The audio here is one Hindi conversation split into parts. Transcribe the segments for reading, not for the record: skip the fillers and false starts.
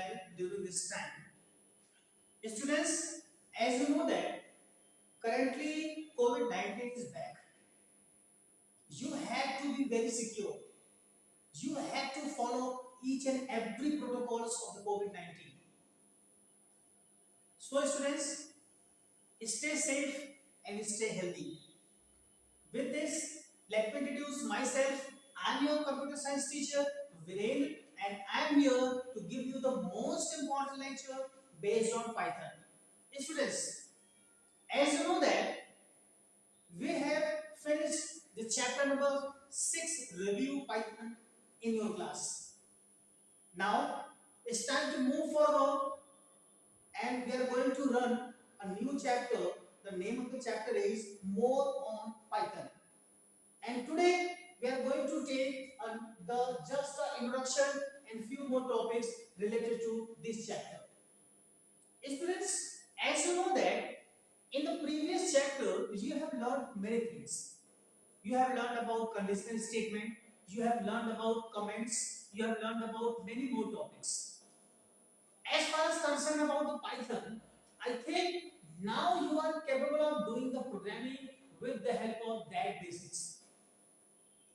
well during this time. Students, as you know that currently COVID-19 is back. You have to be very secure. You have to follow each and every protocols of the COVID-19. So students, stay safe and stay healthy. With this, let me introduce myself. I am your computer science teacher, Viren, and I am here to give you the most important lecture based on Python. Students, as you know that we have finished the chapter number 6 review Python in your class. Now it's time to move forward and we are going to run a new chapter. The name of the chapter is More on Python. And today we are going to take just the introduction and few more topics related to this chapter. Students, as you know that in the previous chapter you have learned many things. You have learned about conditional statement, you have learned about comments, you have learned about many more topics. As far as concerned about the Python, I think now you are capable of doing the programming with the help of that basics.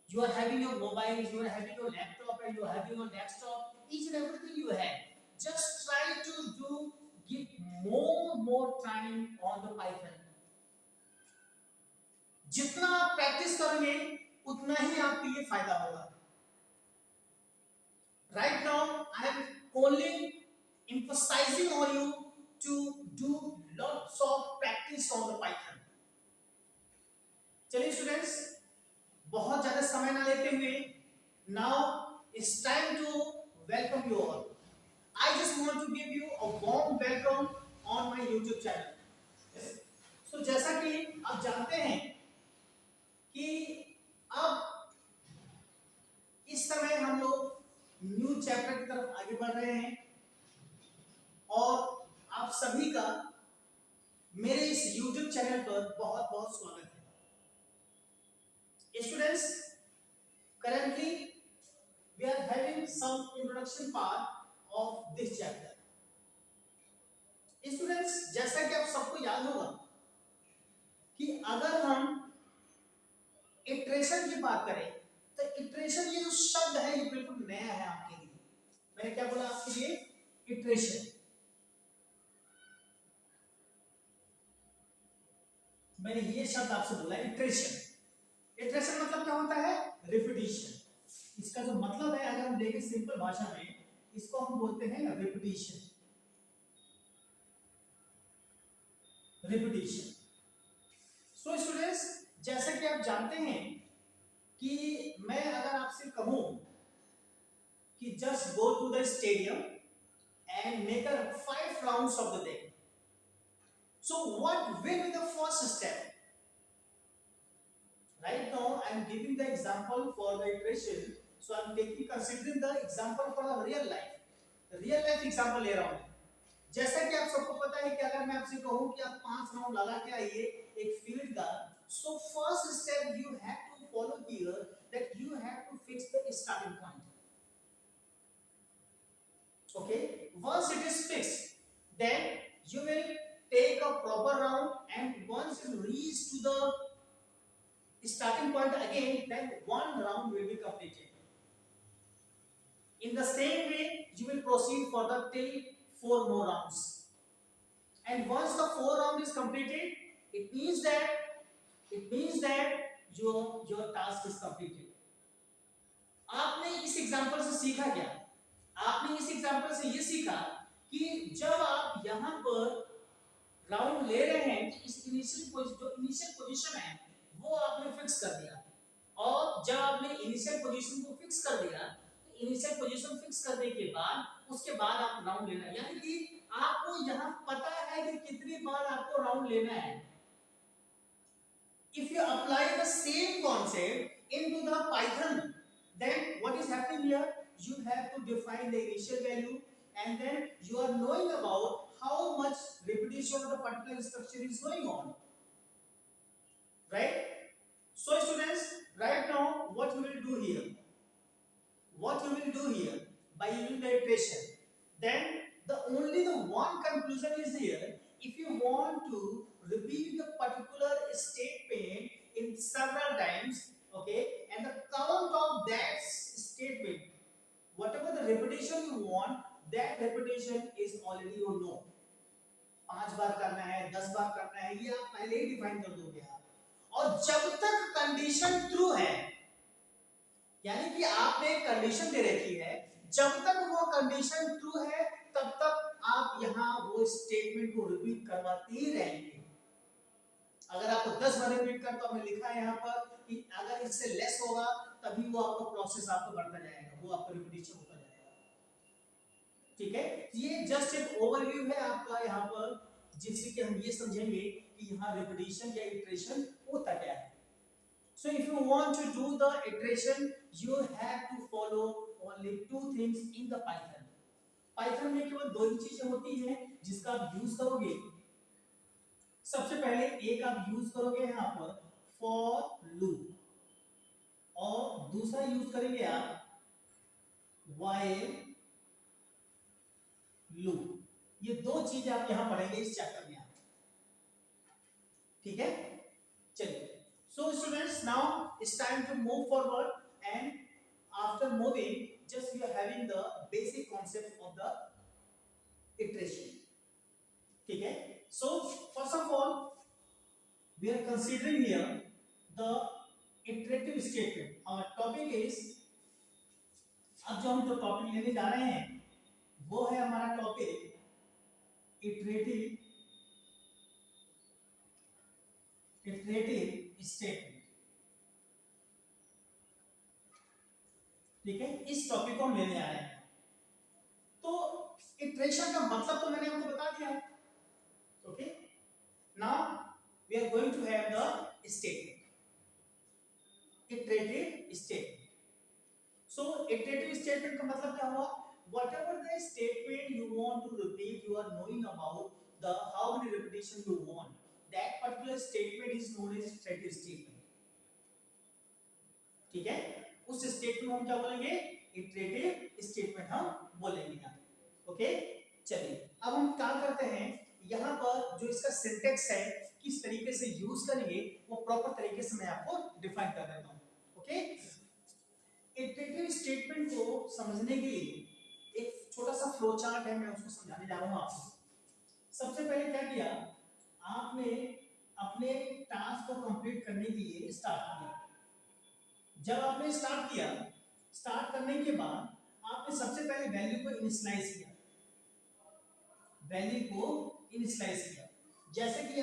You are having your mobile, you are having your laptop, and you are having your desktop, each and everything you have. Just try to give more time on the Python. जितना आप प्रैक्टिस करेंगे उतना ही आपके लिए फायदा होगा. Right now I am only emphasizing on you to do lots of practice on the Python. चलिए स्टूडेंट्स, बहुत ज्यादा समय ना लेते हुए now it's time to welcome you all. I just want to give you a warm welcome on my YouTube channel. So जैसा कि आप जानते हैं कि अब इस समय हम लोग न्यू चैप्टर की तरफ आगे बढ़ रहे हैं और आप सभी का मेरे इस YouTube चैनल पर बहुत बहुत स्वागत है. Students, currently we are having some introduction part of this chapter. Students, जैसा कि आप सबको याद होगा कि अगर हम इटरेशन की बात करें तो इटरेशन ये जो शब्द है ये बिल्कुल नया है आपके लिए. मैंने क्या बोला आपके लिए? इटरेशन. मैंने ये शब्द आपसे बोला इटरेशन. इटरेशन मतलब क्या होता है? रिपीटिशन. इसका जो मतलब है अगर हम देखें सिंपल भाषा में इसको हम बोलते हैं रिपीटिशन. रिपीटिशन. सो स्टूडेंट्स, जैसे कि आप जानते हैं कि मैं अगर आपसे कहूं कि just go to the stadium and make a 5 rounds of the day, so what will be the first step? Right now I am giving the example for the iteration, so I am considering the example for the real life. The real life example ले रहा हूँ. जैसा कि आप सबको पता है कि अगर मैं आपसे कहूँ कि आप 5 राउंड लगा के आइए एक फील्ड का, so first step you have to follow here that you have to fix the starting point. Okay, once it is fixed, then you will take a proper round, and once you reach to the starting point again, then one round will be completed. In the same way you will proceed further till 4 more rounds, and once the 4 round is completed, it means that your task is completed. आपने इस एग्जांपल से सीखा क्या? आपने इस एग्जांपल से ये सीखा कि जब आप यहाँ पर राउंड ले रहे हैं तो इस इनिशियल पोजीशन है वो आपने फिक्स कर दिया, और जब आपने इनिशियल पोजीशन को फिक्स कर दिया तो इनिशियल पोजीशन फिक्स करने के बाद उसके बाद आप राउंड लेना है. यानी कि आपको यहाँ पता है कि कितनी बार आपको राउंड लेना है. If you apply the same concept into the Python, then what is happening here? You have to define the initial value, and then you are knowing about how much repetition of the particular instruction is going on. Right? So students, right now what you will do here? By using the iteration, then conclusion is here. If you want to repeat the particular statement in several times, okay, and the count of that statement, whatever the repetition you want, that repetition is already you know. 5 बार करना है, 10 बार करना है, ये आप पहले ही डिफाइन कर दोगे आप। और जब तक कंडीशन ट्रू है, यानी कि आपने एक कंडीशन दे रखी है, जब तक वो कंडीशन ट्रू है तब तक आप यहाँ वो स्टेटमेंट को रिपीट करवाते ही रहेंगे। अगर आपको 10 बार रिपीट कर, तो हमने लिखा है यहाँ पर कि अगर इससे लेस होगा तभी वो आपका प्रोसेस आपको बढ़ता जाएगा, वो आपका रिपीटिशन होता जाएगा। ठीक है, ये जस्ट एक ओवरव्यू है आपका यहाँ पर, जिससे कि हम ये समझेंगे कि यहाँ रिपीटिशन या इटरेशन होता क्या है। So if you want to do the iteration, you have to follow only 2 things in the Python. Python में केवल 2 ही चीजें होती हैं जिसका आप यूज करोगे। सबसे पहले एक आप यूज करोगे यहाँ पर for loop, और दूसरा यूज करेंगे आप while loop। ये 2 चीजें आप यहाँ पढ़ेंगे इस चैप्टर में। ठीक है, चलिए। So students, now it's time to move forward, and after moving, just we are having the basic concept of the iteration. ठीक है, so first of all we are considering here the iterative statement. Our topic is, अब जो हम जो टॉपिक लेने जा रहे हैं वो है हमारा टॉपिक इटरेटिव स्टेटमेंट। ठीक है, इस टॉपिक को हम लेने आ रहे हैं। तो इटरेशन का मतलब तो मैंने आपको बता दिया है। Okay, now we are going to have the statement, iterative statement. So iterative statement का मतलब क्या हुआ? Whatever the statement you want to repeat, you are knowing about the how many repetition you want. That particular statement is known as iterative statement. ठीक है, उस स्टेटमेंट को हम क्या बोलेंगे? इटरेटिव स्टेटमेंट हम बोलेंगे यहाँ। ओके, चलिए अब हम क्या करते हैं, यहाँ पर जो इसका सिंटेक्स है किस तरीके से यूज करेंगे वो प्रॉपर तरीके से मैं आपको डिफाइन कर देता हूँ। ओके, इटरेटिव स्टेटमेंट को समझने के लिए एक छोटा सा फ्लो चार्ट है, मैं उसको समझाने जा रहा हूँ आपको। सबसे पहले क्या किया आपने, अपने टास्क को कंप्लीट करने के लिए स्टार्ट किया। जब आपने स्टार्ट किया, स्टार्ट करने के बाद आपने सबसे पहले वैल्यू को इनिशियलाइज किया, वैल्यू को इनिशियलाइज किया। जैसे कि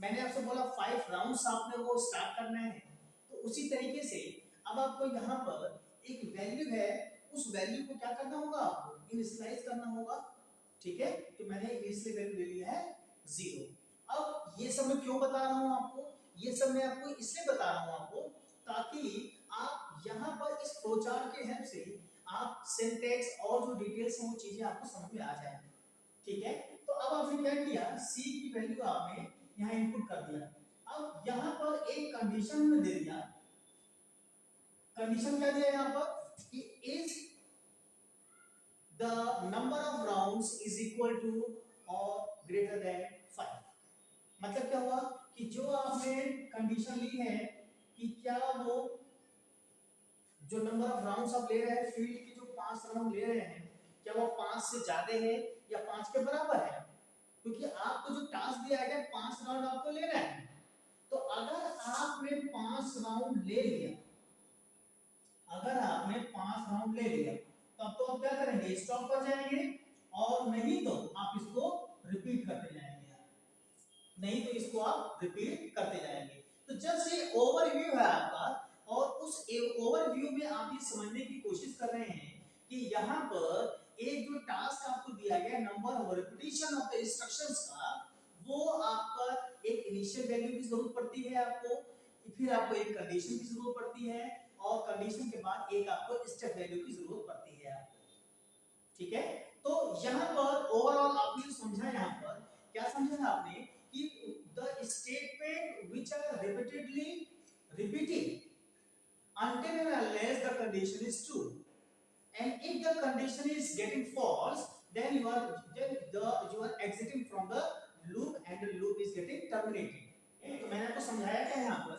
मैंने आपसे बोला 5 राउंड्स आपने वो स्टार्ट करना है, तो उसी तरीके से अब आपको यहाँ पर एक वैल्यू है, उस वैल्यू को क्या करना होगा? आपको इनिशियलाइज करना होगा। ठीक है, तो मैंने इनिशियल वैल्यू ले लिया है 0। अब ये सब मैं क्यों बता रहा हूँ आपको? ये सब मैं आपको इसलिए बता रहा हूँ आपको ताकि आप यहाँ पर इस फ्लोचार्ट के हेल्प से आप सिंटैक्स और जो डिटेल्स हैं वो चीजें आपको समझ में आ जाए। ठीक है, तो अब आपने क्या किया, c की वैल्यू आपने यहाँ इनपुट कर दिया। अब यहाँ पर एक कंडीशन में दे दिया, कंडीशन क्या दिया यहाँ पर कि is the number of rounds is equal to और ग्रेटर देन 5। मतलब क्या हुआ कि जो आपने कंडीशन ली है कि क्या वो जो नंबर ऑफ राउंड्स आप ले रहे हैं, फील्ड के जो 5 राउंड ले रहे हैं, क्या वो 5 से ज्यादा है या 5 के बराबर है? क्योंकि आपको जो टास्क दिया गया 5 राउंड आपको लेना है। तो अगर आपने 5 राउंड ले लिया, अगर आपने 5 राउंड ले लिया तब तो आप क्या करेंगे? स्टॉप कर जाएंगे, और नहीं तो आप इसको रिपीट करते जाएंगे, नहीं तो इसको आप रिपीट करते जाएंगे। तो जस्ट ये ओवरव्यू है आपका, और उस ओवरव्यू में आप ये समझने की कोशिश कर रहे हैं कि यहाँ पर एक जो टास्क आपको दिया गया, number of repetition of the instructions का, वो आपका एक इनिशियल वैल्यू की जरूरत पड़ती है आपको, फिर आपको एक कंडीशन की जरूरत पड़ती है, और कंडीशन के बाद एक आपको स्टेप वैल्यू की जरूरत पड़ती है आपको। ठीक है, तो यहाँ पर ओवरऑल आपने समझा, यहाँ पर क्या समझा आपने कि the statement which are repeatedly repeated until and unless the condition is true, and if the condition is getting false, then you are executing terminated. तो मैंने आपको समझाया क्या है यहाँ पर,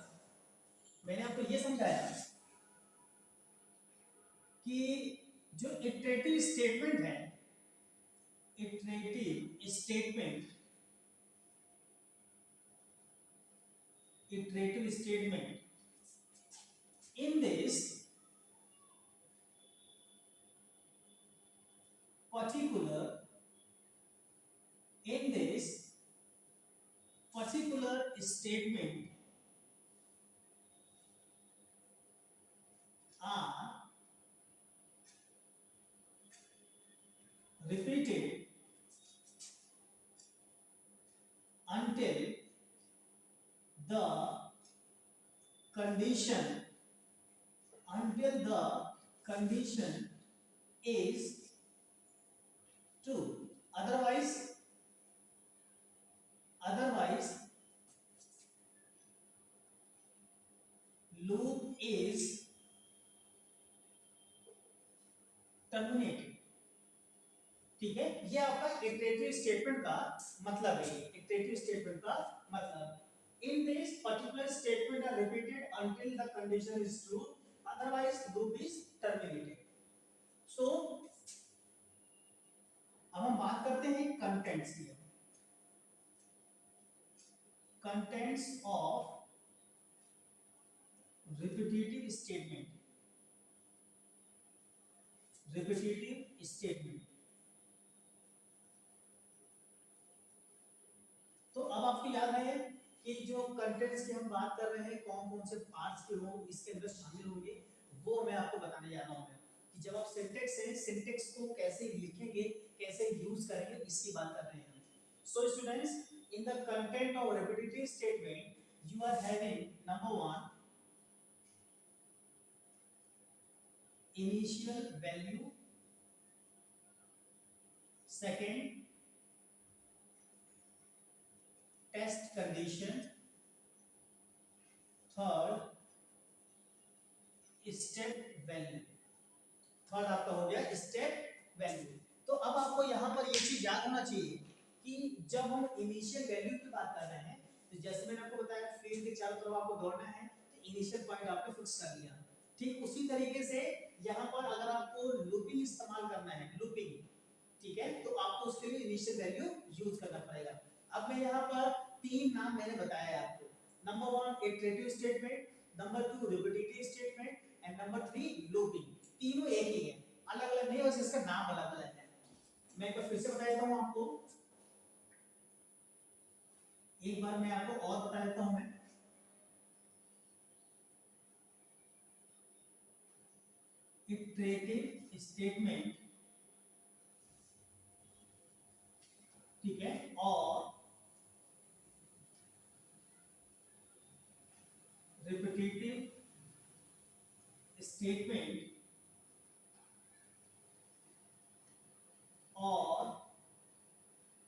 मैंने आपको ये समझाया कि जो इटरेटिव स्टेटमेंट है, iterative statement, iterative statement, in this particular statement are repeated until the condition is true. Otherwise loop is terminated। ठीक है, ये आपका इटरेटिव स्टेटमेंट का मतलब है। इटरेटिव स्टेटमेंट का मतलब, in this particular statement are repeated until the condition is true, otherwise loop is terminated। so अब हम बात करते हैं कंटेंट्स की। Contents of repetitive statement, repetitive statement. तो अब आपको याद है कि जो कंटेंट्स की हम बात कर रहे हैं, कौन कौन से पार्ट्स के हों इसके अंदर शामिल होंगे, वो मैं आपको बताने जा रहा हूं कि जब आप सिंटेक्स है, सिंटेक्स को कैसे लिखेंगे, कैसे यूज करेंगे, इसकी बात कर रहे हैं। So students, in the content of repetitive statement you are having number 1 initial value, second test condition, third step value। Third आपका हो गया स्टेप वैल्यू। तो अब आपको यहाँ पर ये चीज याद होना चाहिए कि जब हम इनिशियल वैल्यू की बात कर रहे हैं, तो जैसे मैंने आपको बताया फील्ड के चारों तरफ आपको दौड़ना है, तो इनिशियल पॉइंट आपने फिक्स कर लिया। ठीक उसी तरीके से यहाँ पर अगर आपको लूपिंग इस्तेमाल करना है, लूपिंग, ठीक है, तो आपको उसके लिए इनिशियल वैल्यू यूज करना पड़ेगा। अब मैं यहाँ पर 3 नाम मैंने बताया आपको। Number 1 iterative statement, number 2 repetitive statement and number 3 looping. तीनों एक ही है, अलग अलग नहीं, बस इसका नाम अलग अलग है। मैं एक बार फिर से बता देता हूँ आपको, एक बार मैं आपको और बता देता हूँ। मैं इटरेटिव स्टेटमेंट, ठीक है, और रिपीटेटिव स्टेटमेंट और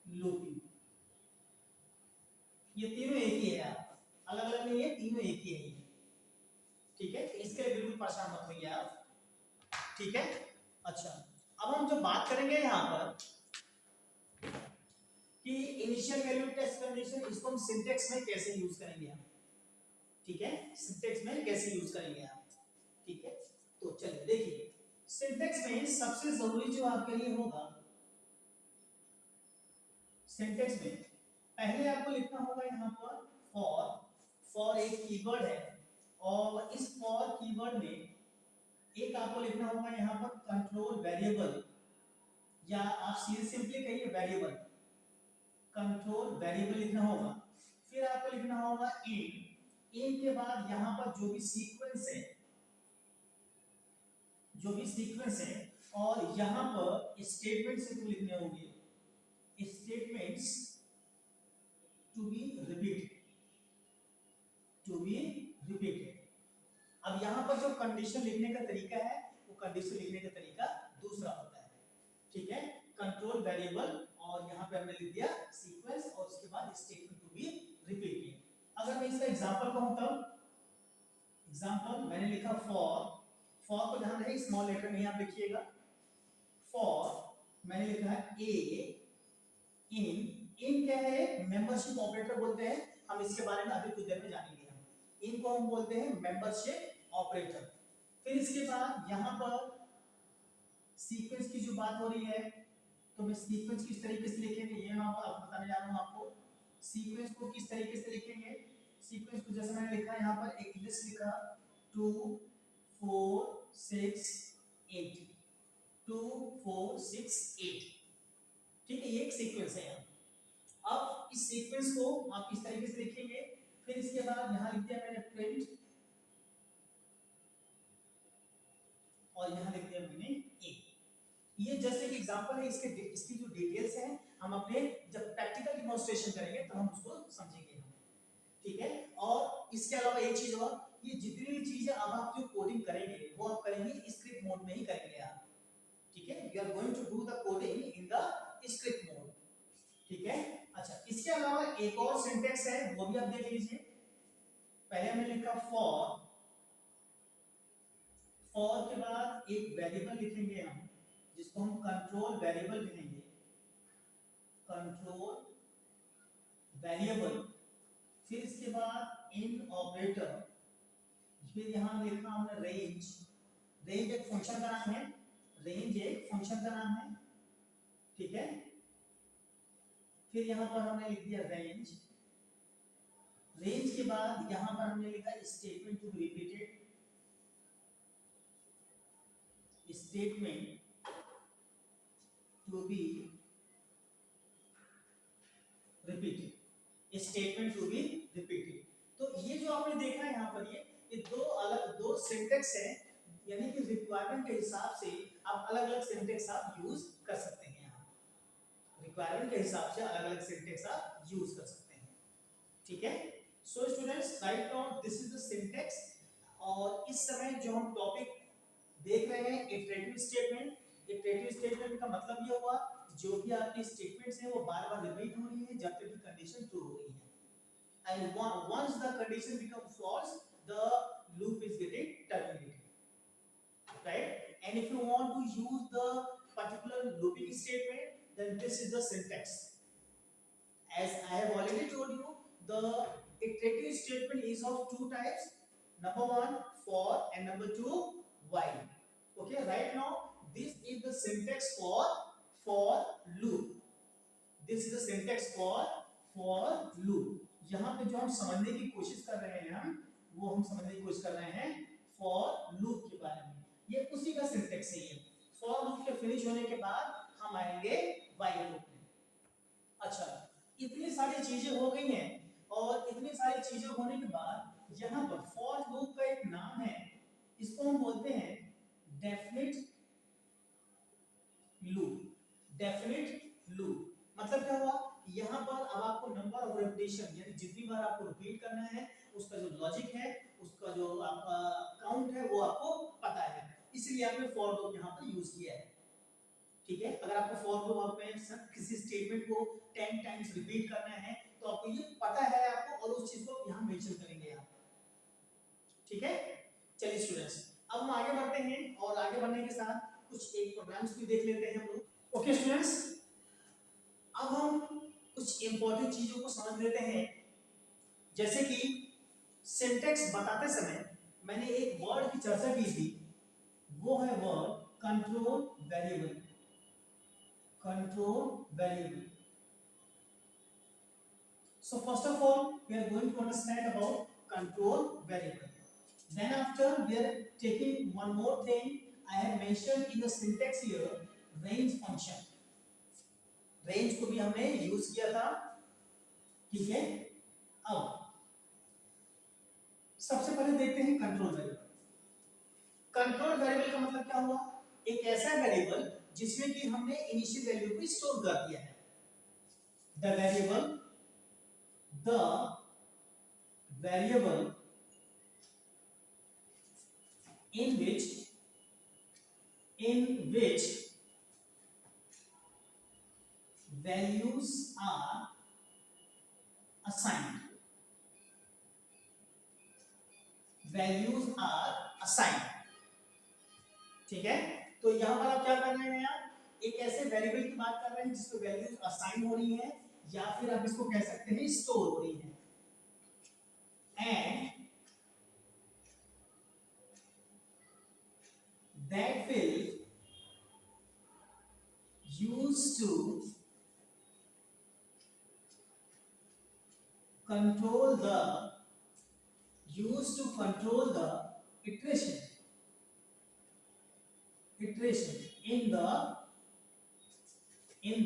लूपिंग, ये तीनों एक ही है, अलग अलग नहीं है, तीनों एक ही है। ठीक है, इसके लिए बिल्कुल परेशान मत होइए आप। ठीक है, अच्छा, अब हम जो बात करेंगे यहाँ पर कि इनिशियल वैल्यू टेस्ट कंडीशन, इसको हम सिंटेक्स में कैसे यूज करेंगे हम। ठीक है, सिंटेक्स में कैसे यूज करेंगे आप। ठीक है, तो चलिए देखिए, सिंटेक्स में सबसे जरूरी जो आपके लिए होगा, सिंटेक्स में पहले आपको लिखना होगा यहाँ पर फॉर एक कीवर्ड है, और इस फॉर कीवर्ड में एक आपको लिखना होगा यहाँ पर कंट्रोल वेरिएबल, या आप सीधे सिंपली कहिए वेरिएबल, कंट्रोल वेरिएबल लिखना होगा। फिर आपको लिखना होगा इन के बाद यहाँ पर जो भी सीक्वेंस है, और यहाँ पर स्टेटमेंट्स लिखने होंगे, स्टेटमेंट्स टू बी रिपीटेड। अब यहाँ पर जो कंडीशन लिखने का तरीका है, वो कंडीशन लिखने का तरीका दूसरा होता है। ठीक है, कंट्रोल वेरिएबल, और यहाँ पे हमने लिख दिया सीक्वेंस, और उसके बाद स्टेटमेंट टू बी रिपीटेड। अगर मैं इसका एग्जांपल कहूँ, तब एग्जांपल मैंने लिखा फॉर को ध्यान रहे स्मॉल लेटर में आप लिखिएगा। फॉर मैंने लिखा है ए इन क्या है, मेंबरशिप ऑपरेटर बोलते हैं हम इसके बारे में अभी कुछ देर में जानेंगे। हम इनको हम बोलते हैं मेंबरशिप ऑपरेटर। फिर इसके बाद यहाँ पर सीक्वेंस की जो बात हो रही है, तो मैं सीक्वेंस किस तरीके से लिखेंगे ये मैं आपको बताने जा रहा हूँ। आपको सीक्वेंस को किस तरीके से लिखेंगे, सीक्वेंस को जैसे मैंने लिखा है यहाँ पर एक लिस्ट लिखा 2 4 6 8 2 4 6 8, ठीक है, ये एक सीक्वेंस है। अब इस सीक्वेंस को आप इस तरीके से लिखेंगे। फिर इसके बाद यहाँ लिख दिया मैंने प्रिंट और यहाँ लिख दिया मैंने ए। ये जस्ट एक एग्जांपल है, इसकी जो डिटेल्स हैं हम अपने जब प्रैक्टिकल डेमोंस्ट्रेशन करेंगे तो हम उसको समझेंगे, ठीक है। और इसके अलावा एक चीज और, ये जितनी भी चीजें अब आप जो कोडिंग करेंगे वो आप करेंगे स्क्रिप्ट मोड में ही करेंगे आप, ठीक है। You are going to do the coding in the script mode, ठीक है। अच्छा, इसके अलावा एक और सिंटेक्स है वो भी आप देख लीजिए। पहले हमने लिखा फॉर के बाद एक वेरिएबल लिखेंगे हम जिसको हम कंट्रोल वेरिएबल कहेंगे, कंट्रोल वेरिएबल। फिर इसके बाद इन ऑपरेटर, फिर यहां लिखा हमने रेंज एक फंक्शन का नाम है, रेंज एक फंक्शन का नाम है, ठीक है। फिर यहां पर हमने लिख दिया रेंज के बाद यहां पर हमने लिखा statement to be repeated, statement to be repeated, statement to be repeated. तो ये जो आपने देखा है यहाँ पर ये दो सिंटेक्स है, यानी कि रिक्वायरमेंट के हिसाब से आप अलग अलग सिंटेक्स आप यूज कर सकते हैं। यहाँ रिक्वायरमेंट के हिसाब से अलग अलग सिंटेक्स आप यूज कर सकते हैं, ठीक है। So students, right now this is the syntax. और इस समय जो हम टॉपिक देख रहे हैं इटरेटिव स्टेटमेंट, इटरेटिव स्टेटमेंट का मतलब ये हुआ जो भी आपकी स्टेटमेंट्स हैं वो बार-बार रिपीट हो रही है जब तक कि कंडीशन ट्रू हो रही है। And once the condition becomes false, the loop is getting terminated, right? And if you want to use the particular looping statement, then this is the syntax. As I have already told you, the iterative statement is of two types. Number one, for, and number two, while. Okay, right now this is the syntax for loop. This is the syntax for loop. यहाँ पे जो हम समझने की कोशिश कर रहे हैं वो हम समझने की कोशिश कर रहे हैं for loop के बारे में। ये उसी का सिंटेक्स है ये। for loop के फिनिश होने के बाद हम आएंगे while loop में। अच्छा, इतनी सारी चीजें हो गई हैं, और इतनी सारी चीजें होने के बाद यहाँ पर for loop का एक नाम है, इसको हम बोलते हैं डेफिनिट लूप। मतलब क्या हुआ, यहाँ पर अब आपको नंबर ऑफ रिपीटिशन यानी जितनी बार आपको रिपीट करना है उसका जो लॉजिक है, उसका जो आपका काउंट है वो आपको पता है, इसलिए आपने फॉर लूप यहाँ पर यूज किया है, ठीक है। अगर आपको फॉर लूप में किसी स्टेटमेंट को 10 टाइम्स रिपीट करना है तो आपको ये पता है आपको, और उस चीज को यहाँ मेंशन करेंगे आप, ठीक है। चलिए स्टूडेंट्स, अब हम आगे बढ़ते हैं, और आगे बढ़ने के साथ कुछ एक प्रोग्राम्स भी देख लेते हैं हम लोग। ओके स्टूडेंट्स, अब हम कुछ इंपॉर्टेंट चीजों को समझ लेते हैं। जैसे कि सिंटेक्स बताते समय मैंने एक वर्ड की चर्चा की थी, वो है word control variable. So first of all, we are going to understand about control variable. Then after, we are taking one more thing. I have mentioned in the syntax here, range function. Range को भी हमने यूज किया था, ठीक है। अब सबसे पहले देखते हैं कंट्रोल वेरिएबल। कंट्रोल वेरिएबल का मतलब क्या हुआ, एक ऐसा वेरिएबल जिसमें कि हमने इनिशियल वैल्यू को स्टोर कर दिया है। The variable in which values are assigned. ठीक है। तो यहां पर आप क्या कर रहे हैं, आप एक ऐसे वेरिएबल की बात कर रहे हैं जिसको वैल्यूज असाइन हो रही है, या फिर आप इसको कह सकते हैं स्टोर हो रही है। and that will use to control the iteration in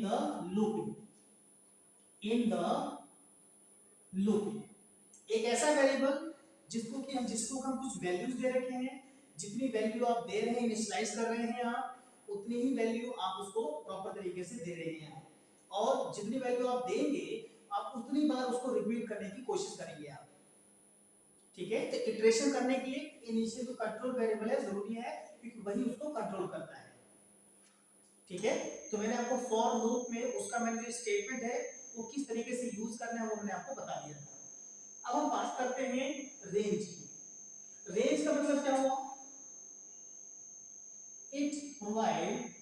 the looping एक ऐसा वेरिएबल जिसको हम कुछ वैल्यूज दे रखे हैं, जितनी वैल्यू आप दे रहे हैं, इनिशियलाइज कर रहे हैं आप, उतनी ही वैल्यू आप उसको प्रॉपर तरीके से दे रहे हैं और जितनी वैल्यू आप देंगे आप उतनी बार उसको रिपीट करने की कोशिश करेंगे आप। ठीक है, तो इटरेशन करने के लिए इनिशियल जो कंट्रोल वेरिएबल है जरूरी है क्योंकि वही उसको कंट्रोल करता है। ठीक है, तो मैंने आपको फॉर लूप में उसका मैंने जो स्टेटमेंट है वो किस तरीके से यूज करना है वो मैंने आपको बता दिया था। अब हम बात करते हैं रेंज की। रेंज का मतलब क्या हुआ? It provide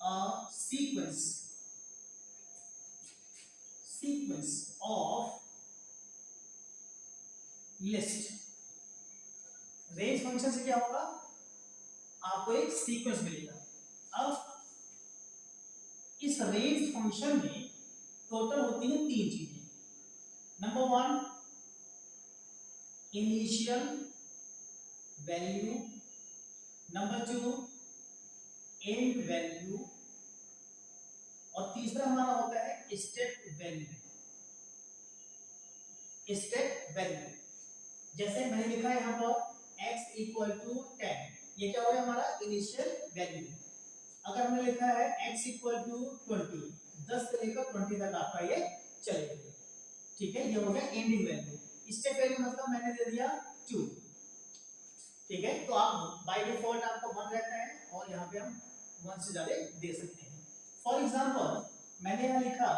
a sequence of list. Range function से क्या होगा? आपको एक सीक्वेंस मिलेगा। अब इस रेंज फंक्शन में टोटल होती है 3 चीजें। Number 1 initial value, number 2 and value और तीसरा हमारा होता है स्टेप वैल्यू। जैसे मैंने लिखा है यहाँ पर x इक्वल टू 10, ये क्या हो गया हमारा इनिशियल वैल्यू। अगर हमने लिखा है x इक्वल टू 20, 10 से लेकर 20 तक आपका ये चलेगा। ठीक है, ये हो गया एंडिंग वैल्यू। स्टेप वैल्यू मतलब मैंने दे दिया 2। ठीक है, तो आप बाय डिफॉल्ट आपको 1 रहता है और यहाँ पे हम 1 से ज्यादा दे सकते हैं। फॉर एग्जांपल मैंने यहाँ लिखा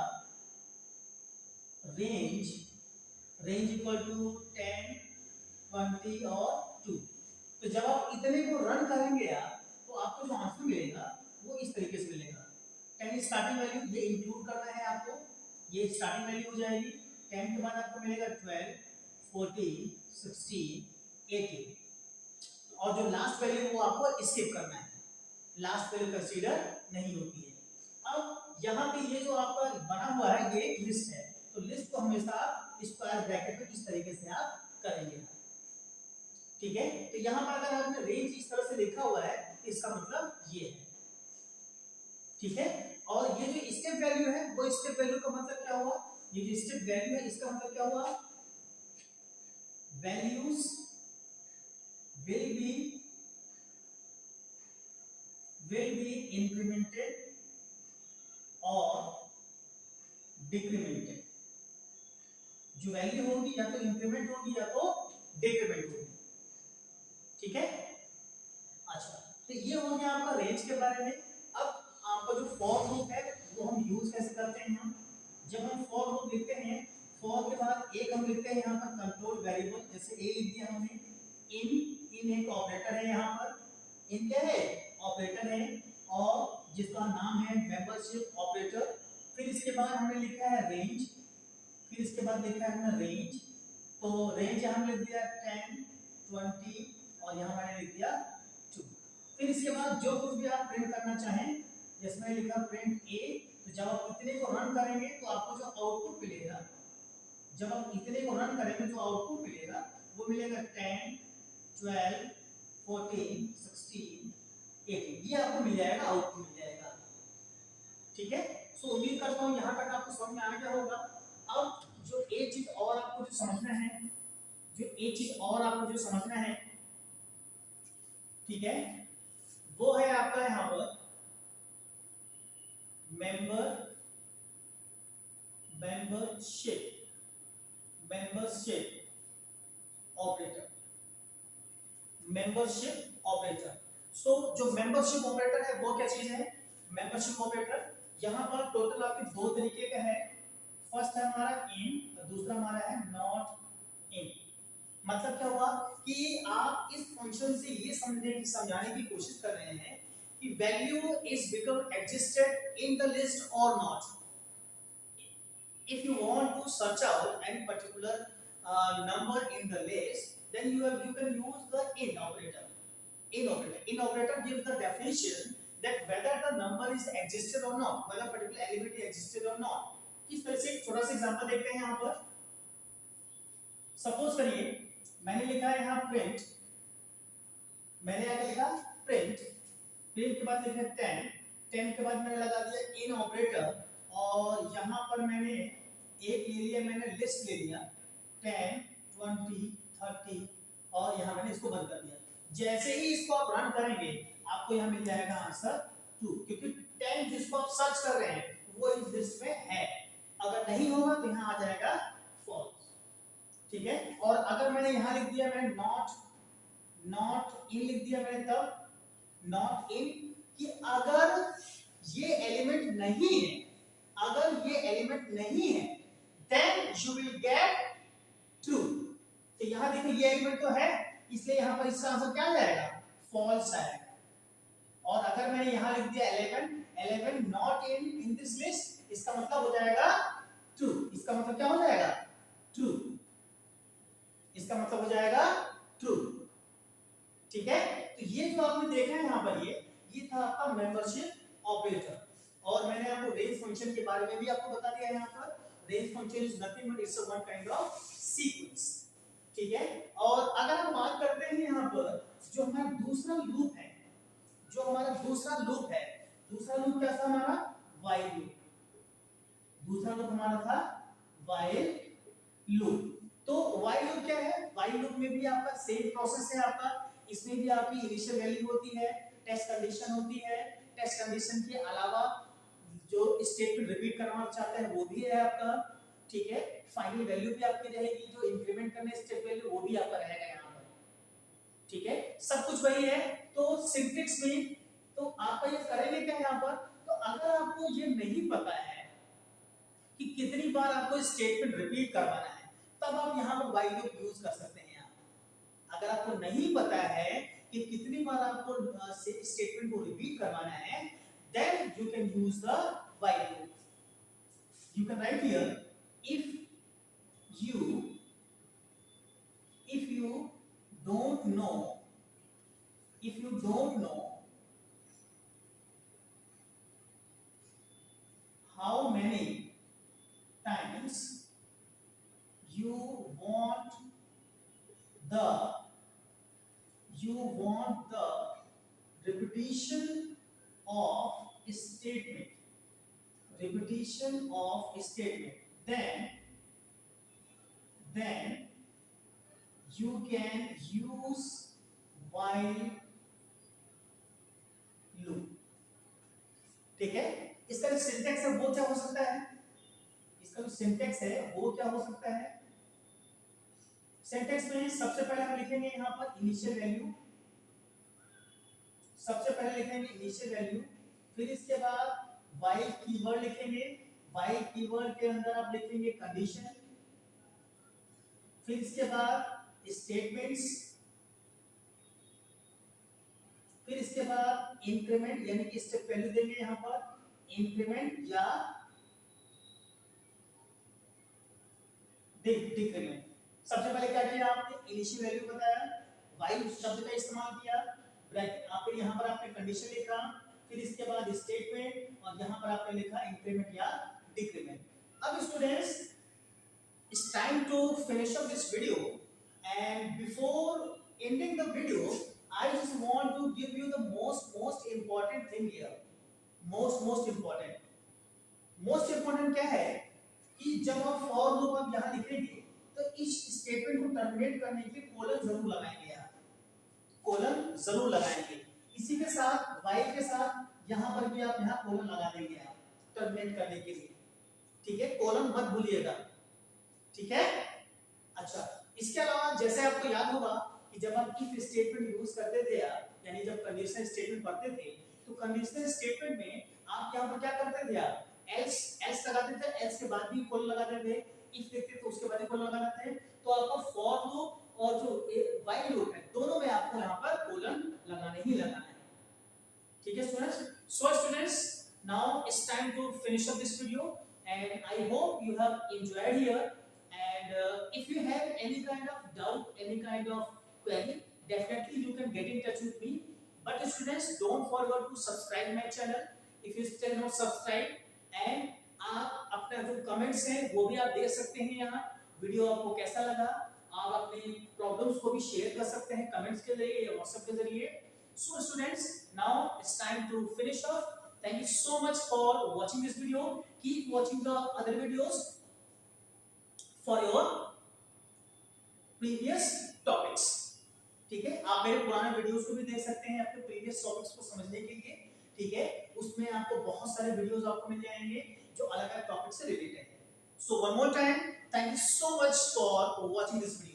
रेंज इक्वल टू 10, 20 और 2। तो जब आप इतने को रन करेंगे आप तो आपको जो आंसर मिलेगा वो इस तरीके से मिलेगा। 10 स्टार्टिंग वैल्यू, ये इंक्लूड करना है आपको, ये स्टार्टिंग वैल्यू हो जाएगी। 10 के बाद आपको मिलेगा 12, 14, 16, 18 और जो लास्ट वैल्यू वो आपको स्किप करना है, लास्ट वैल्यू कंसीडर नहीं होती है। अब यहाँ पे ये जो आपका बना हुआ है ये लिस्ट है, तो लिस्ट को हमेशा स्क्वायर ब्रैकेट में इस तरीके से आप करेंगे। ठीक है, तो यहाँ पर अगर आपने रेंज इस तरह से लिखा हुआ है इसका मतलब ये है। ठीक है, और ये जो स्टेप वैल्यू है वो स्टेप वैल्यू का मतलब क्या हुआ? ये जो स्टेप वैल्यू है इसका मतलब क्या हुआ? वैल्यूज will be incremented और डिक्रीमेंटेड। जो वैल्यू होगी या तो इंक्रीमेंट होगी या तो डिक्रीमेंट होगी। ठीक है, अच्छा, तो ये हो गया आपका रेंज के बारे में। अब आपका जो फॉर लूप है वो हम यूज कैसे करते हैं? जब हम फॉर लूप लिखते हैं, फॉर के बाद एक हम लिखते हैं यहाँ पर कंट्रोल वेरिएबल, जैसे ए लिख दिया हमने। इन एक ऑपरेटर है, यहाँ पर इन क्या है? ऑपरेटर है और जिसका नाम है मेंबरशिप ऑपरेटर। फिर इसके बाद हमने लिखा है रेंज, फिर इसके बाद लिखा है हमने रेंज, तो रेंज यहाँ लिख दिया 10, 20 और यहाँ मैंने लिख दिया 2। फिर इसके बाद जो कुछ भी आप प्रिंट करना चाहें, जैसे मैंने लिखा प्रिंट ए, तो जब आप इतने को रन करेंगे तो आपको जो आउटपुट मिलेगा, जब आप इतने को रन करेंगे जो आउटपुट मिलेगा वो मिलेगा 10, 12, 14, 16, 18, ये आपको मिल जाएगा, आउटपुट मिल जाएगा। ठीक है, सो उम्मीद करता हूँ यहाँ तक आपको समझ में आ गया होगा। अब जो एक चीज और आपको जो समझना है, ठीक है, वो है आपका यहाँ पर मेंबरशिप ऑपरेटर। सो जो मेंबरशिप ऑपरेटर है वो क्या चीज है? मेंबरशिप ऑपरेटर यहाँ पर टोटल आपके 2 तरीके का है। फर्स्ट है हमारा इन और दूसरा हमारा है नॉट इन। मतलब क्या हुआ कि आप इस फंक्शन से ये समझाने की कोशिश कर रहे हैं कि value is become existed in the list और not. if you want to search out any particular number in the list, then you can use the in operator. In operator gives the definition that whether the number is existed or not, whether particular element existed or not. इस तरह से एक छोटा सा एग्जांपल देखते हैं यहाँ पर. सपोज करिए मैंने लिखा है यहाँ प्रिंट, मैंने यहाँ लिखा प्रिंट, प्रिंट के बाद लिखा 10, 10 के बाद मैंने लगा दिया इन ऑपरेटर, और यहाँ पर मैंने एक ले लिया, मैंने लिस्ट ले लिया 10, 20, 30 और यहाँ मैंने इसको बंद कर दिया. जैसे ही इसको आप रन करेंगे आपको यहाँ मिल जाएगा आंसर 2, क्योंकि 10 जिसको आप सर्च कर रहे हैं वो इस लिस्ट में है. अगर नहीं होगा तो यहाँ आ जाएगा फॉल्स. ठीक है. और अगर मैंने यहाँ लिख दिया, मैंने नॉट इन लिख दिया मैंने, तब नॉट इन कि अगर ये एलिमेंट नहीं है, अगर ये एलिमेंट नहीं है then you will get true. तो यहाँ देखिए ये एलिमेंट तो है, इसलिए यहाँ पर इसका आंसर क्या आ जाएगा, फॉल्स आएगा. और अगर मैंने यहाँ लिख दिया 11 नॉट इन दिस लिस्ट, इसका मतलब हो जाएगा ट्रू. इसका मतलब क्या हो जाएगा, ट्रू. इसका मतलब हो जाएगा ट्रू. ठीक है. तो ये जो आपने देखा है यहाँ पर, ये था आपका मेंबरशिप ऑपरेटर. और मैंने आपको रेंज फंक्शन के बारे में भी आपको बता दिया है. यहाँ पर range function is nothing but it's one kind of sequence. ठीक है. और अगर हम बात करते हैं यहाँ पर जो हमारा दूसरा लूप है, दूसरा लूप क्या था हमारा, व्हाइल लूप. दूसरा लूप हमारा था व्हाइल लूप. तो व्हाइल लूप क्या है, व्हाइल लूप में भी आपका सेम प्रोसेस है आपका. इसमें भी आपकी इनिशियल वैल्यू होती है, टेस्ट कंडीशन होती है, टेस्ट कंडीशन के अलावा जो स्टेटमेंट रिपीट करना चाहते हैं वो भी है आपका. ठीक है. फाइनल वैल्यू भी आपकी रहेगी, जो इंक्रीमेंट करने स्टेप वैल्यू वो भी आपका रहेगा यहाँ पर. ठीक है. सब कुछ वही है. तो सिंटैक्स में तो आपका ये करेंगे क्या यहाँ पर, तो अगर आपको ये नहीं पता है कि कितनी बार आपको स्टेटमेंट रिपीट करवाना है, तब आप यहाँ पर व्हाइल लूप यूज कर सकते हैं. अगर आपको नहीं पता है कि कितनी बार आपको स्टेटमेंट को रिपीट करवाना है, then you can use the while loop. You can write here if you don't know how many times you want the repetition of statement, then you can use while loop. ठीक है. इसका जो सिंटैक्स है वो क्या हो सकता है, सिंटैक्स में सबसे पहले हम लिखेंगे यहाँ पर इनिशियल वैल्यू, फिर इसके बाद व्हाइल कीवर्ड लिखेंगे, व्हाइल कीवर्ड के अंदर आप लिखेंगे कंडीशन, फिर इसके बाद स्टेटमेंट्स, फिर इसके बाद इंक्रीमेंट यानी कि स्टेप वैल्यू देंगे यहाँ पर, इंक्रीमेंट या डिक्रीमेंट. सबसे पहले क्या किया आपने, इनिशियल वैल्यू बताया, व्हाइल शब्द का इस्तेमाल किया, ब्रैकेट आपने यहाँ पर आपने कंडीशन लिखा, फिर इसके बाद स्टेटमेंट, और यहाँ पर आपने लिखा इंक्रीमेंट या डिक्रीमेंट. अब students, it's time to finish up this video, and before ending the video I just want to give you the most important thing here. most important क्या है कि जब आप फॉर लूप आप यहाँ लिखेंगे तो इस स्टेटमेंट को टर्मिनेट करने के लिए कोलन जरूर लगाएंगे, आप कोलन जरूर लगाएंगे. इसी के साथ व्हाइल के साथ यहाँ पर भी आप यहाँ कोलन लगा देंगे आप टर्मिनेट करने के लिए. ठीक है. कोलन मत भूलिएगा. ठीक है. अच्छा, इसके अलावा जैसे आपको याद होगा कि जब आप इफ स्टेटमेंट यूज करते थे आप, यानी जब कंडीशनल स्टेटमेंट पढ़ते थे, तो कंडीशनल स्टेटमेंट में आप यहाँ पर क्या करते थे, आप एल्स लगाते थे, एल्स के बाद भी कोलन लगाते थे, इफ लिखते तो उसके बाद भी कोलन लगाते थे. तो आपको फॉर लूप और जो व्हाइल लूप है दोनों में आपको यहाँ पर कोलन लगाने ही लगाना है. ठीक है students. So students, now it's time to finish up this video. and I hope you have enjoyed here. And if you have any kind of doubt, any kind of query, definitely you can get in touch with me. But students, don't forget to subscribe my channel if you still not subscribe. And आप अपना जो कमेंट्स हैं वो भी आप दे सकते हैं यहाँ। वीडियो आपको कैसा लगा, आप अपनी प्रॉब्लम्स को भी शेयर कर सकते हैं कमेंट्स के जरिए या व्हाट्सएप के जरिए। So students, now it's time to finish off. Thank you so much for watching this video. Keep watching the other videos for your previous topics. ठीक है, आप मेरे पुराने वीडियोस को भी देख सकते हैं अपने प्रीवियस टॉपिक्स को समझने के लिए। ठीक है, उसमें आपको बहुत सारे वीडियोस आपको मिल जाएंगे जो अलग अलग टॉपिक से रिलेटेड है। So one more time, thank you so much for watching this video.